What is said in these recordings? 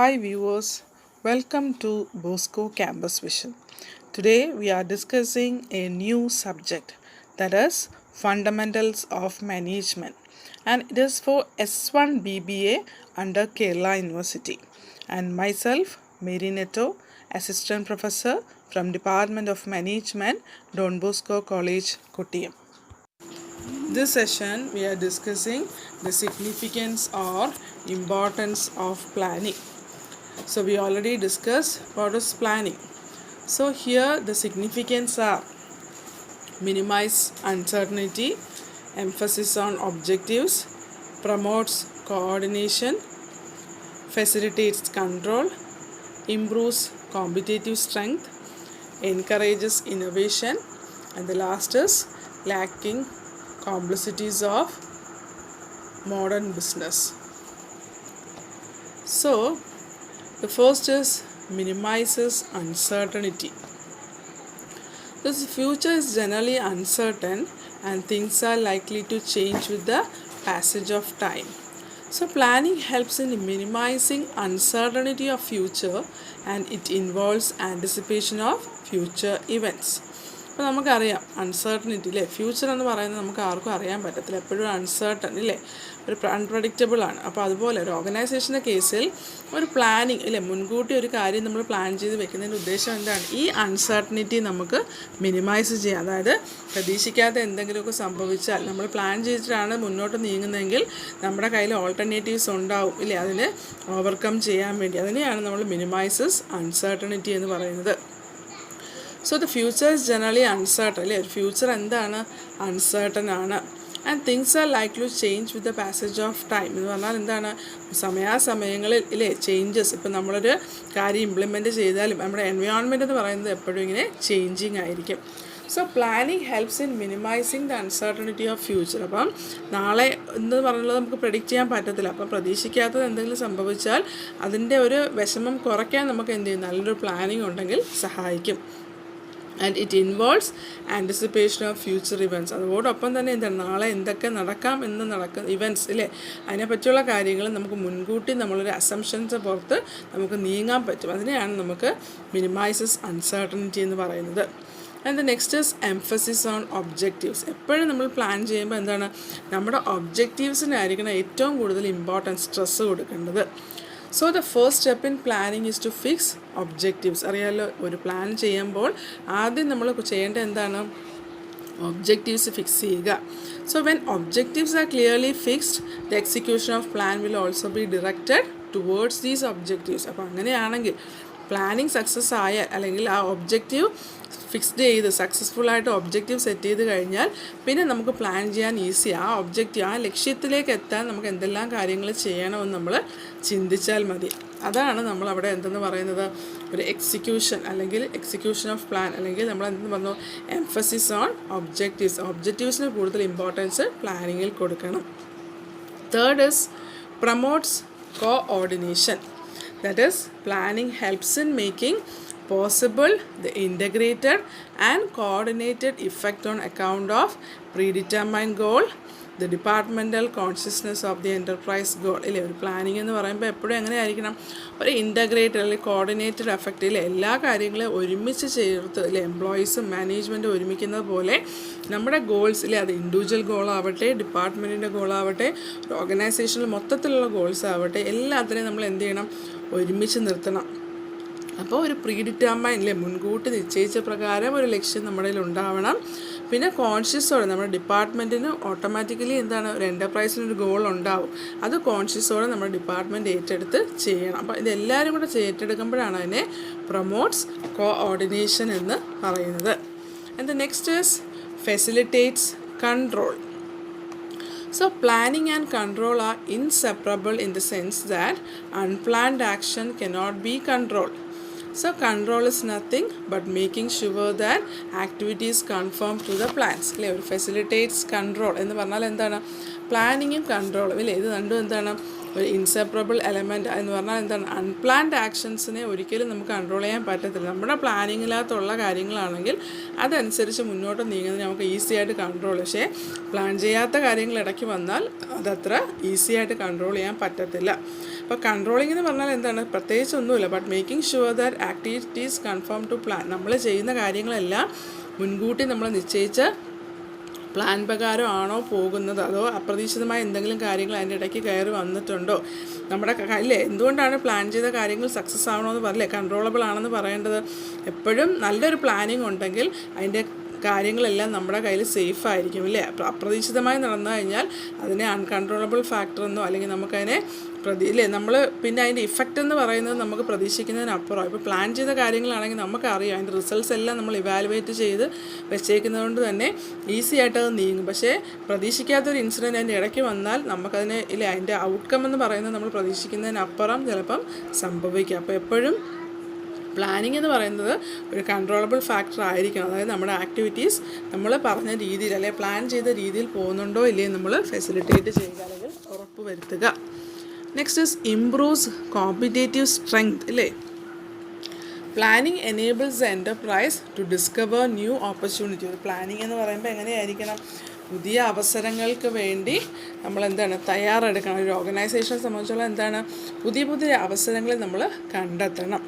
Hi viewers, welcome to Bosco Campus Vision. Today we are discussing a new subject, that is Fundamentals of Management, and it is for S1 BBA under Kerala University. And myself, Mary Netto, Assistant Professor from Department of Management, Don Bosco College, Kottayam. This session we are discussing the significance or importance of planning. So we already discussed what is planning. So here the significance are minimize uncertainty, emphasis on objectives, promotes coordination, facilitates control, improves competitive strength, encourages innovation, and the last is lacking complexities of modern business. So the first is minimizes uncertainty. The future is generally uncertain and things are likely to change with the passage of time. So planning helps in minimizing uncertainty of future and it involves anticipation of future events. അപ്പോൾ നമുക്കറിയാം uncertainty അല്ലേ, future എന്ന് പറയുന്നത് നമുക്ക് ആർക്കും അറിയാൻ പറ്റത്തില്ല, എപ്പോഴും അൺസർട്ടൺ ഇല്ലേ, ഒരു അൺപ്രഡിക്റ്റബിൾ ആണ്. അപ്പോൾ അതുപോലെ ഒരു ഓർഗനൈസേഷൻ്റെ കേസിൽ ഒരു പ്ലാനിങ് ഇല്ലേ, മുൻകൂട്ടി ഒരു കാര്യം നമ്മൾ പ്ലാൻ ചെയ്ത് വെക്കുന്നതിൻ്റെ ഉദ്ദേശം എന്താണ്, ഈ അൺസർട്ടനിറ്റി നമുക്ക് മിനിമൈസ് ചെയ്യാം. അതായത് പ്രതീക്ഷിക്കാത്ത എന്തെങ്കിലുമൊക്കെ സംഭവിച്ചാൽ നമ്മൾ പ്ലാൻ ചെയ്തിട്ടാണ് മുന്നോട്ട് നീങ്ങുന്നതെങ്കിൽ നമ്മുടെ കയ്യിൽ ഓൾട്ടർനേറ്റീവ്സ് ഉണ്ടാവും ഇല്ലേ, അതിന് ഓവർകം ചെയ്യാൻ വേണ്ടി. അതിനെയാണ് നമ്മൾ മിനിമൈസസ് അൺസർട്ടനിറ്റി എന്ന് പറയുന്നത്. So the future is generally uncertain അല്ലേ, ഒരു ഫ്യൂച്ചർ എന്താണ്, അൺസർട്ടൺ ആണ്. And things are like to change with the passage of time എന്ന് പറഞ്ഞാൽ എന്താണ്, സമയാസമയങ്ങളിൽ ഇല്ലേ ചേഞ്ചസ്. ഇപ്പം നമ്മളൊരു കാര്യം ഇംപ്ലിമെൻറ്റ് ചെയ്താലും നമ്മുടെ എൻവയോൺമെൻറ്റ് എന്ന് പറയുന്നത് എപ്പോഴും ഇങ്ങനെ ചേഞ്ചിങ് ആയിരിക്കും. So planning helps in minimising the uncertainty of future. അപ്പം നാളെ എന്ന് പറഞ്ഞുള്ളത് നമുക്ക് പ്രെഡിക്റ്റ് ചെയ്യാൻ പറ്റത്തില്ല. അപ്പം പ്രതീക്ഷിക്കാത്തത് എന്തെങ്കിലും സംഭവിച്ചാൽ അതിൻ്റെ ഒരു വിഷമം കുറയ്ക്കാൻ നമുക്ക് എന്ത് ചെയ്യും, നല്ലൊരു പ്ലാനിങ് ഉണ്ടെങ്കിൽ സഹായിക്കും. And it involves anticipation of future events. അതോടൊപ്പം തന്നെ എന്താണ്, നാളെ എന്തൊക്കെ നടക്കാം എന്ന് നടക്കുന്ന ഇവൻറ്റ്സ് ഇല്ലേ, അതിനെപ്പറ്റിയുള്ള കാര്യങ്ങൾ നമുക്ക് മുൻകൂട്ടി നമ്മളൊരു അസംഷൻസ് പുറത്ത് നമുക്ക് നീങ്ങാൻ പറ്റും. അതിനെയാണ് നമുക്ക് മിനിമൈസസ് അൺസർട്ടനിറ്റി എന്ന് പറയുന്നത്. And the next is emphasis on objectives. എപ്പോഴും നമ്മൾ പ്ലാൻ ചെയ്യുമ്പോൾ എന്താണ്, നമ്മുടെ ഒബ്ജക്റ്റീവ്സിനായിരിക്കണം ഏറ്റവും കൂടുതൽ ഇമ്പോർട്ടൻസ്, സ്ട്രെസ്സ് കൊടുക്കേണ്ടത്. So the first step in planning is to fix objectives. അറിയാമല്ലോ, ഒരു പ്ലാൻ ചെയ്യുമ്പോൾ ആദ്യം നമ്മൾ ചെയ്യേണ്ടത് എന്താണ്, ഒബ്ജക്റ്റീവ്സ് ഫിക്സ് ചെയ്യുക. So when objectives are clearly fixed the execution of plan will also be directed towards these objectives. അപ്പോൾ അങ്ങനെയാണെങ്കിൽ പ്ലാനിങ് സക്സസ് ആയാൽ അല്ലെങ്കിൽ ആ ഒബ്ജക്റ്റീവ് ഫിക്സ്ഡ് ചെയ്ത് സക്സസ്ഫുള്ളായിട്ട് ഒബ്ജക്റ്റീവ് സെറ്റ് ചെയ്ത് കഴിഞ്ഞാൽ പിന്നെ നമുക്ക് പ്ലാൻ ചെയ്യാൻ ഈസി. ആ ഒബ്ജക്റ്റീവ്, ആ ലക്ഷ്യത്തിലേക്ക് എത്താൻ നമുക്ക് എന്തെല്ലാം കാര്യങ്ങൾ ചെയ്യണമെന്ന് നമ്മൾ ചിന്തിച്ചാൽ മതി. അതാണ് നമ്മൾ അവിടെ എന്തെന്ന് പറയുന്നത്, ഒരു എക്സിക്യൂഷൻ അല്ലെങ്കിൽ എക്സിക്യൂഷൻ ഓഫ് പ്ലാൻ, അല്ലെങ്കിൽ നമ്മൾ എന്തെന്ന് പറഞ്ഞു, എംഫസിസ് ഓൺ ഒബ്ജക്റ്റീവ്സ്. ഒബ്ജക്റ്റീവ്സിന് കൂടുതൽ ഇമ്പോർട്ടൻസ് പ്ലാനിങ്ങിൽ കൊടുക്കണം. Third is promotes coordination. That is, planning helps in making possible the integrated and coordinated effect on account of predetermined goal, the departmental consciousness of the enterprise goal. ഇല്ലേ, ഒരു planning എന്ന് പറയുമ്പോൾ എപ്പോഴും എങ്ങനെ ആയിരിക്കണം, ഒരു ഇൻ്റഗ്രേറ്റഡ് അല്ലെങ്കിൽ കോർഡിനേറ്റഡ് എഫക്റ്റിൽ എല്ലാ കാര്യങ്ങളും ഒരുമിച്ച് ചേർത്ത് അല്ലെ, എംപ്ലോയീസും മാനേജ്മെൻറ്റും ഒരുമിക്കുന്നത് പോലെ നമ്മുടെ ഗോൾസ് ഇല്ലേ, അത് ഇൻഡിവിജ്വൽ ഗോളാവട്ടെ, ഡിപ്പാർട്ട്മെൻറ്റിൻ്റെ ഗോളാവട്ടെ, ഒരു ഓർഗനൈസേഷനിൽ മൊത്തത്തിലുള്ള ഗോൾസ് ആവട്ടെ, എല്ലാത്തിനെയും നമ്മൾ എന്ത് ചെയ്യണം, ഒരുമിച്ച് നിർത്തണം. അപ്പോൾ ഒരു പ്രീഡിറ്റർമൈൻ അല്ലേ, മുൻകൂട്ടി നിശ്ചയിച്ച പ്രകാരം ഒരു ലക്ഷ്യം നമ്മുടെ കയ്യിൽ ഉണ്ടാവണം. പിന്നെ കോൺഷ്യസോടെ നമ്മുടെ ഡിപ്പാർട്ട്മെൻറ്റിന് ഓട്ടോമാറ്റിക്കലി എന്താണ്, ഒരു എൻ്റർപ്രൈസിനൊരു ഗോൾ ഉണ്ടാവും, അത് കോൺഷ്യസോടെ നമ്മുടെ ഡിപ്പാർട്ട്മെൻറ്റ് ഏറ്റെടുത്ത് ചെയ്യണം. അപ്പോൾ ഇതെല്ലാവരും കൂടെ ഏറ്റെടുക്കുമ്പോഴാണ് അതിനെ പ്രൊമോട്ട്സ് കോഓർഡിനേഷൻ എന്ന് പറയുന്നത്. And the next is facilitates control. So planning and control are inseparable in the sense that unplanned action cannot be controlled. So control is nothing but making sure that activities conform to the plans. Facilitates control എന്ന് പറഞ്ഞാൽ എന്താണ്, പ്ലാനിങ്ങും കൺട്രോളും ഇല്ലേ, ഇത് രണ്ടും എന്താണ് ഒരു inseparable element എന്ന് പറഞ്ഞാൽ എന്താണ്, അൺപ്ലാൻഡ് ആക്ഷൻസിനെ ഒരിക്കലും നമുക്ക് കൺട്രോൾ ചെയ്യാൻ പറ്റത്തില്ല. നമ്മുടെ പ്ലാനിങ്ങിനകത്തുള്ള കാര്യങ്ങളാണെങ്കിൽ അതനുസരിച്ച് മുന്നോട്ട് നീങ്ങുന്നതിന് നമുക്ക് ഈസി ആയിട്ട് കൺട്രോൾ, പക്ഷേ പ്ലാൻ ചെയ്യാത്ത കാര്യങ്ങൾ ഇടയ്ക്ക് വന്നാൽ അതത്ര ഈസി ആയിട്ട് കൺട്രോൾ ചെയ്യാൻ പറ്റത്തില്ല. അപ്പോൾ കൺട്രോളിംഗ് എന്ന് പറഞ്ഞാൽ എന്താണ്, പ്രത്യേകിച്ച് ഒന്നുമില്ല, but making sure that activities confirm to plan. നമ്മൾ ചെയ്യുന്ന കാര്യങ്ങളെല്ലാം മുൻകൂട്ടി നമ്മൾ നിശ്ചയിച്ച് പ്ലാൻ പ്രകാരമാണോ പോകുന്നത്, അതോ അപ്രതീക്ഷിതമായ എന്തെങ്കിലും കാര്യങ്ങൾ അതിൻ്റെ ഇടയ്ക്ക് കയറി വന്നിട്ടുണ്ടോ, നമ്മുടെ അല്ലേ എന്തുകൊണ്ടാണ് പ്ലാൻ ചെയ്ത കാര്യങ്ങൾ സക്സസ് ആവണമെന്ന് പറയില്ലേ, കൺട്രോളബിൾ ആണെന്ന് പറയേണ്ടത്. എപ്പോഴും നല്ലൊരു പ്ലാനിങ് ഉണ്ടെങ്കിൽ അതിൻ്റെ കാര്യങ്ങളെല്ലാം നമ്മുടെ കയ്യിൽ സേഫ് ആയിരിക്കും ഇല്ലേ. അപ്രതീക്ഷിതമായി നടന്നു കഴിഞ്ഞാൽ അതിനെ അൺകൺട്രോളബിൾ ഫാക്ടർ എന്നോ അല്ലെങ്കിൽ നമുക്കതിനെ ഇല്ലേ നമ്മൾ പിന്നെ അതിൻ്റെ ഇഫക്റ്റ് എന്ന് പറയുന്നത് നമുക്ക് പ്രതീക്ഷിക്കുന്നതിനപ്പുറം. ഇപ്പോൾ പ്ലാൻ ചെയ്ത കാര്യങ്ങളാണെങ്കിൽ നമുക്കറിയാം അതിൻ്റെ റിസൾട്ട്സ് എല്ലാം നമ്മൾ ഇവാലുവേറ്റ് ചെയ്ത് വെച്ചേക്കുന്നത് കൊണ്ട് തന്നെ ഈസി ആയിട്ട് അത് നീങ്ങും. പക്ഷേ പ്രതീക്ഷിക്കാത്തൊരു ഇൻസിഡൻറ്റ് അതിൻ്റെ ഇടയ്ക്ക് വന്നാൽ നമുക്കതിനെ ഇല്ലേ അതിൻ്റെ ഔട്ട്കം എന്ന് പറയുന്നത് നമ്മൾ പ്രതീക്ഷിക്കുന്നതിനപ്പുറം ചിലപ്പം സംഭവിക്കാം. അപ്പോൾ എപ്പോഴും പ്ലാനിങ് എന്ന് പറയുന്നത് ഒരു കൺട്രോളബിൾ ഫാക്ടർ ആയിരിക്കണം. അതായത് നമ്മുടെ ആക്ടിവിറ്റീസ് നമ്മൾ പറഞ്ഞ രീതിയിൽ അല്ലെങ്കിൽ പ്ലാൻ ചെയ്ത രീതിയിൽ പോകുന്നുണ്ടോ ഇല്ലേ നമ്മൾ ഫെസിലിറ്റേറ്റ് ചെയ്യുക അല്ലെങ്കിൽ ഉറപ്പ് വരുത്തുക. Next is improves competitive strength ഇല്ലേ. Planning enables the enterprise to discover new opportunity. ഒരു പ്ലാനിങ് എന്ന് പറയുമ്പോൾ എങ്ങനെയായിരിക്കണം, പുതിയ അവസരങ്ങൾക്ക് വേണ്ടി നമ്മൾ എന്താണ് തയ്യാറെടുക്കണം. ഒരു ഓർഗനൈസേഷനെ സംബന്ധിച്ചുള്ള എന്താണ് പുതിയ പുതിയ അവസരങ്ങൾ നമ്മൾ കണ്ടെത്തണം.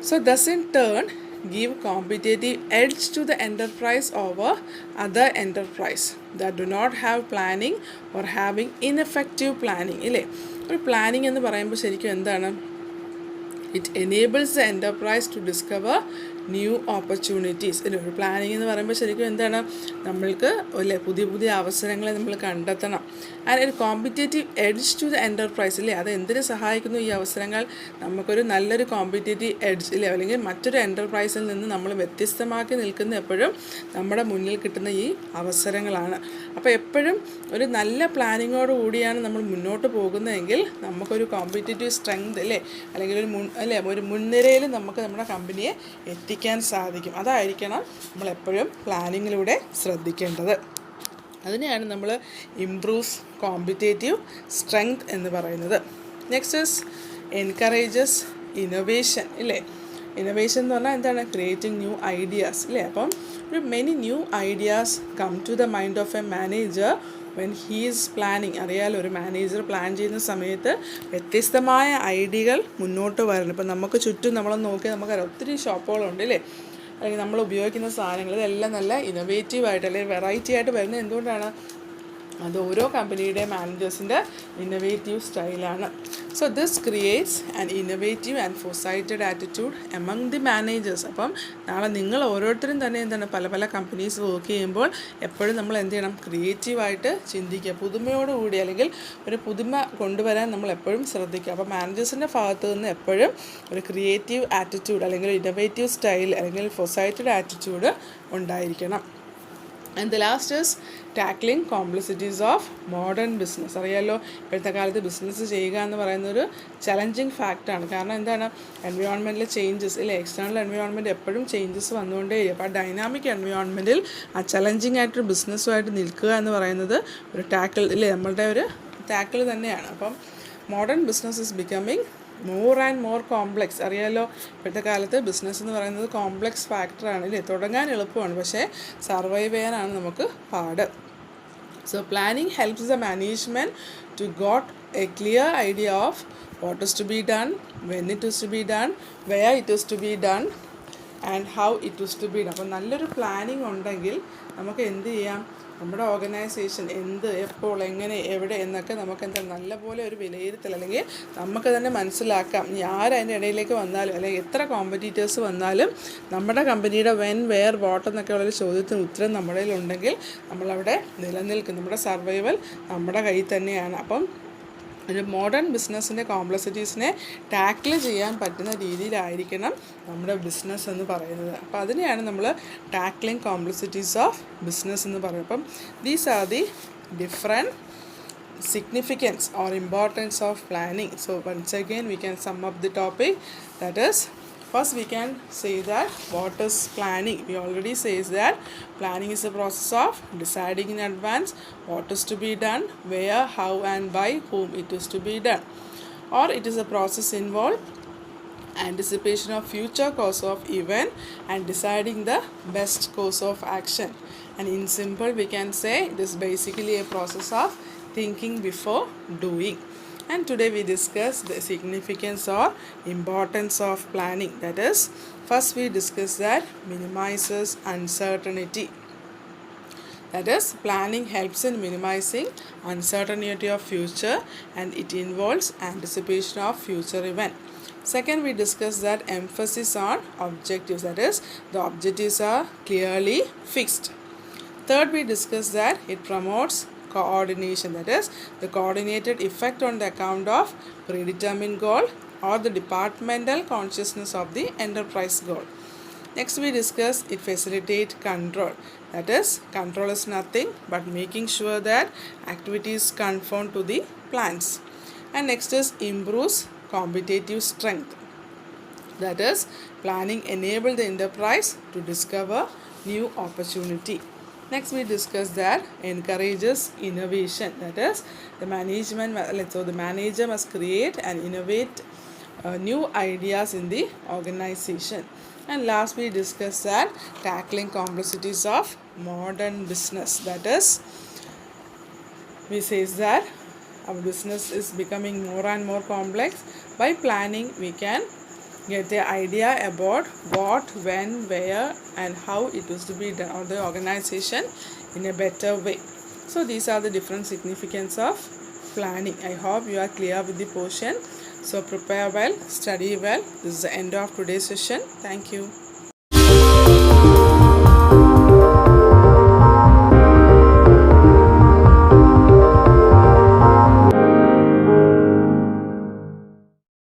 So thus in turn give competitive edge to the enterprise over other enterprise that do not have planning or having ineffective planning ഇല്ലേ. ഒരു പ്ലാനിങ് എന്ന് പറയുമ്പോൾ ശരിക്കും എന്താണ്, it enables the enterprise to discover new opportunities. ഒരു planning എന്ന് പറയുമ്പോൾ ശരിക്കും എന്താണ്, നമ്മൾക്ക് അല്ലേ പുതിയ പുതിയ അവസരങ്ങളെ നമ്മൾ കണ്ടെത്തണം. ആൻഡ് ഒരു competitive edge to the enterprise ഇല്ലേ. അത് എന്തിനു സഹായിക്കുന്നു ഈ അവസരങ്ങൾ, നമുക്കൊരു നല്ലൊരു കോമ്പറ്റേറ്റീവ് എഡ്ജ് ഇല്ലേ അല്ലെങ്കിൽ മറ്റൊരു എൻ്റർപ്രൈസിൽ നിന്ന് നമ്മൾ വ്യത്യസ്തമാക്കി നിൽക്കുന്ന എപ്പോഴും നമ്മുടെ മുന്നിൽ കിട്ടുന്ന ഈ അവസരങ്ങളാണ്. അപ്പോൾ എപ്പോഴും ഒരു നല്ല പ്ലാനിങ്ങോട് കൂടിയാണ് നമ്മൾ മുന്നോട്ട് പോകുന്നതെങ്കിൽ നമുക്കൊരു കോമ്പറ്റേറ്റീവ് സ്ട്രെങ്ത് അല്ലേ അല്ലെങ്കിൽ ഒരു മുൻനിരയിൽ നമുക്ക് നമ്മുടെ കമ്പനിയെ എത്തിക്കാൻ സാധിക്കും. അതായിരിക്കണം നമ്മളെപ്പോഴും പ്ലാനിങ്ങിലൂടെ ശ്രദ്ധിക്കേണ്ടത്. അതിനെയാണ് നമ്മൾ ഇംപ്രൂവ്സ് കോമ്പറ്റേറ്റീവ് സ്ട്രെങ്ത് എന്ന് പറയുന്നത്. നെക്സ്റ്റ് ഇസ് എൻകറേജസ് ഇന്നോവേഷൻ ഇല്ലേ. ഇന്നോവേഷൻ എന്ന് പറഞ്ഞാൽ എന്താണ്, ക്രിയേറ്റിംഗ് ന്യൂ ഐഡിയാസ് ഇല്ലേ. അപ്പം ഒരു many new ideas come to the mind of a manager when he is planning. അറിയാലോ ഒരു മാനേജർ പ്ലാൻ ചെയ്യുന്ന സമയത്ത് വ്യത്യസ്തമായ ഐഡിയകൾ മുന്നോട്ട് വരണം. ഇപ്പം നമുക്ക് ചുറ്റും നമ്മളൊന്ന് നോക്കിയാൽ നമുക്കറിയാം ഒത്തിരി ഷോപ്പുകളുണ്ട് ഇല്ലേ, അല്ലെങ്കിൽ നമ്മൾ ഉപയോഗിക്കുന്ന സാധനങ്ങൾ ഇതെല്ലാം നല്ല ഇന്നോവേറ്റീവായിട്ട് അല്ലെങ്കിൽ വെറൈറ്റി ആയിട്ട് വരുന്നത് എന്തുകൊണ്ടാണ്, അത് ഓരോ കമ്പനിയുടെ മാനേജേഴ്സിൻ്റെ ഇന്നോവേറ്റീവ് സ്റ്റൈലാണ്. So this creates an innovative and foresighted attitude among the managers. അപ്പം നാളെ നിങ്ങൾ ഓരോരുത്തരും തന്നെ എന്താണ് പല പല കമ്പനീസ് വർക്ക് ചെയ്യുമ്പോൾ എപ്പോഴും നമ്മൾ എന്ത് ചെയ്യണം, ക്രിയേറ്റീവായിട്ട് ചിന്തിക്കുക, പുതുമയോടുകൂടി അല്ലെങ്കിൽ ഒരു പുതുമ കൊണ്ടുവരാൻ നമ്മൾ എപ്പോഴും ശ്രദ്ധിക്കുക. അപ്പോൾ മാനേജേഴ്സിൻ്റെ ഭാഗത്തു നിന്ന് എപ്പോഴും ഒരു ക്രിയേറ്റീവ് ആറ്റിറ്റ്യൂഡ് അല്ലെങ്കിൽ ഇന്നോവേറ്റീവ് സ്റ്റൈൽ അല്ലെങ്കിൽ ഫോർസൈറ്റഡ് ആറ്റിറ്റ്യൂഡ് ഉണ്ടായിരിക്കണം. And the last is tackling complexities of modern business. അറിയാമല്ലോ ഇപ്പോഴത്തെ കാലത്ത് ബിസിനസ് ചെയ്യുക എന്ന് പറയുന്നൊരു ചലഞ്ചിങ് ഫാക്റ്റാണ്. കാരണം എന്താണ്, എൻവയോൺമെൻറ്റിലെ ചേഞ്ചസ് ഇല്ലേ, എക്സ്റ്റേണൽ എൻവയോൺമെൻറ്റ് എപ്പോഴും ചേഞ്ചസ് വന്നുകൊണ്ടേയിരിക്കും. അപ്പോൾ ആ ഡൈനാമിക് എൻവയോൺമെൻറ്റിൽ ആ ചലഞ്ചിങ് ആയിട്ടൊരു ബിസിനസ്സുമായിട്ട് നിൽക്കുക എന്ന് പറയുന്നത് ഒരു ടാക്കിൾ ഇല്ലേ, നമ്മളുടെ ഒരു ടാക്കിൾ തന്നെയാണ്. അപ്പം modern business is becoming more and more complex. അറിയാമല്ലോ ഇപ്പോഴത്തെ കാലത്ത് ബിസിനസ് എന്ന് പറയുന്നത് കോംപ്ലെക്സ് ഫാക്ടറാണ് ഇല്ലേ. തുടങ്ങാൻ എളുപ്പമാണ് പക്ഷേ സർവൈവ് ചെയ്യാനാണ് നമുക്ക് പാട്. So planning helps the management to got a clear idea of what is to be done, when it is to be done, where it is to be done and how it is to be done. അപ്പോൾ നല്ലൊരു planning ഉണ്ടെങ്കിൽ നമുക്ക് എന്ത് ചെയ്യാം, നമ്മുടെ organisation എന്ത് എപ്പോൾ എങ്ങനെ എവിടെ എന്നൊക്കെ നമുക്ക് എന്താ നല്ലപോലെ ഒരു വിലയിരുത്തൽ അല്ലെങ്കിൽ നമുക്ക് തന്നെ മനസ്സിലാക്കാം. ഇനി ആരതിൻ്റെ ഇടയിലേക്ക് വന്നാലും അല്ലെങ്കിൽ എത്ര കോമ്പറ്റീറ്റേഴ്സ് വന്നാലും നമ്മുടെ കമ്പനിയുടെ വെൻ വെയർ വാട്ട് എന്നൊക്കെ ഉള്ളൊരു ചോദ്യത്തിന് ഉത്തരം നമ്മുടെ കയ്യിലുണ്ടെങ്കിൽ നമ്മളവിടെ നിലനിൽക്കും. നമ്മുടെ സർവൈവൽ നമ്മുടെ കയ്യിൽ തന്നെയാണ്. അപ്പം ഒരു മോഡേൺ ബിസിനസ്സിൻ്റെ കോംപ്ലക്സിറ്റീസിനെ ടാക്കിൾ ചെയ്യാൻ പറ്റുന്ന രീതിയിലായിരിക്കണം നമ്മുടെ ബിസിനസ് എന്ന് പറയുന്നത്. അപ്പോൾ അതിനെയാണ് നമ്മൾ ടാക്ലിംഗ് കോംപ്ലക്സിറ്റീസ് ഓഫ് ബിസിനസ് എന്ന് പറയുന്നത്. അപ്പം these are the different significance or importance of planning. So once again we can sum up the topic, that is First we can say that what is planning. We already says that planning is a process of deciding in advance what is to be done, where, how and by whom it is to be done. Or it is a process involved anticipation of future course of event and deciding the best course of action. And in simple we can say it is basically a process of thinking before doing. And today we discuss the significance or importance of planning. That is, first we discuss that minimizes uncertainty. That is, planning helps in minimizing uncertainty of future and it involves anticipation of future event. Second, we discuss that emphasis on objectives. That is, the objectives are clearly fixed. Third, we discuss that it promotes coordination. That is, the coordinated effect on the account of predetermined goal or the departmental consciousness of the enterprise goal. Next, we discuss it facilitate control. That is, control is nothing but making sure that activities conform to the plans. And next is improves competitive strength. That is, planning enable the enterprise to discover new opportunity. Next, we discuss that encourages innovation. That is, the manager must create and innovate new ideas in the organization. And last, we discuss that tackling complexities of modern business. That is, we says that our business is becoming more and more complex. By planning, we can get the idea about what, when, where and how it is to be done or the organization in a better way. So these are the different significance of planning. I hope you are clear with the portion. So prepare well, study well. This is the end of today's session. Thank you.